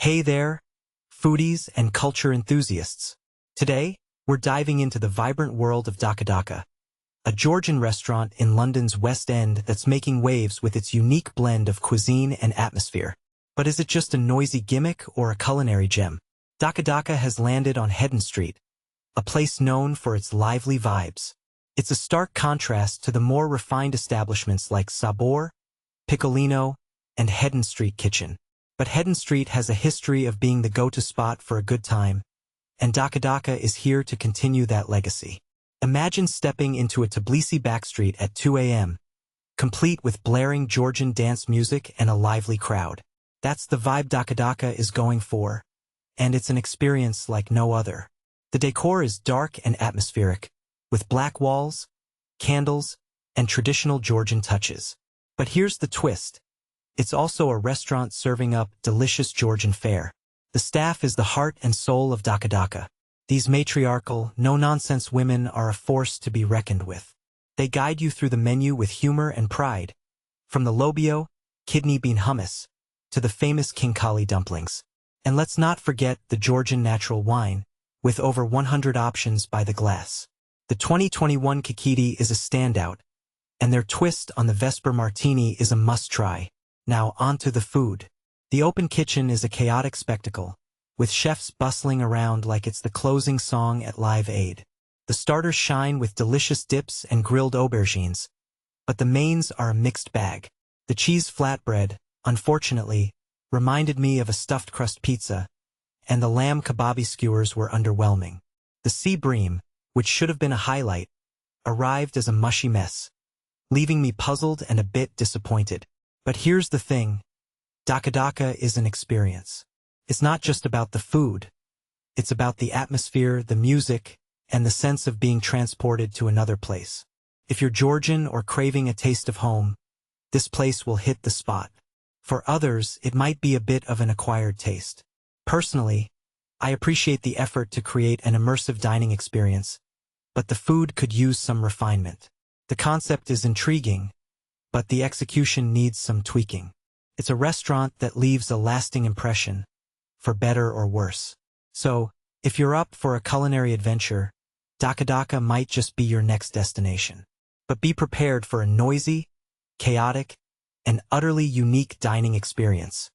Hey there, foodies and culture enthusiasts. Today, we're diving into the vibrant world of DakaDaka, a Georgian restaurant in London's West End that's making waves with its unique blend of cuisine and atmosphere. But is it just a noisy gimmick or a culinary gem? DakaDaka has landed on Hedden Street, a place known for its lively vibes. It's a stark contrast to the more refined establishments like Sabor, Piccolino, and Hedden Street Kitchen. But Hedden Street has a history of being the go-to spot for a good time, and DakaDaka is here to continue that legacy. Imagine stepping into a Tbilisi backstreet at 2 a.m., complete with blaring Georgian dance music and a lively crowd. That's the vibe DakaDaka is going for, and it's an experience like no other. The decor is dark and atmospheric, with black walls, candles, and traditional Georgian touches. But here's the twist. It's also a restaurant serving up delicious Georgian fare. The staff is the heart and soul of DakaDaka. These matriarchal, no-nonsense women are a force to be reckoned with. They guide you through the menu with humor and pride, from the lobio, kidney bean hummus, to the famous King Kali dumplings. And let's not forget the Georgian natural wine, with over 100 options by the glass. The 2021 Kikiti is a standout, and their twist on the Vesper Martini is a must-try. Now onto the food. The open kitchen is a chaotic spectacle, with chefs bustling around like it's the closing song at Live Aid. The starters shine with delicious dips and grilled aubergines, but the mains are a mixed bag. The cheese flatbread, unfortunately, reminded me of a stuffed crust pizza, and the lamb kebabi skewers were underwhelming. The sea bream, which should have been a highlight, arrived as a mushy mess, leaving me puzzled and a bit disappointed. But here's the thing, DakaDaka is an experience. It's not just about the food. It's about the atmosphere, the music, and the sense of being transported to another place. If you're Georgian or craving a taste of home, this place will hit the spot. For others, it might be a bit of an acquired taste. Personally, I appreciate the effort to create an immersive dining experience, but the food could use some refinement. The concept is intriguing, but the execution needs some tweaking. It's a restaurant that leaves a lasting impression, for better or worse. So, if you're up for a culinary adventure, DakaDaka might just be your next destination. But be prepared for a noisy, chaotic, and utterly unique dining experience.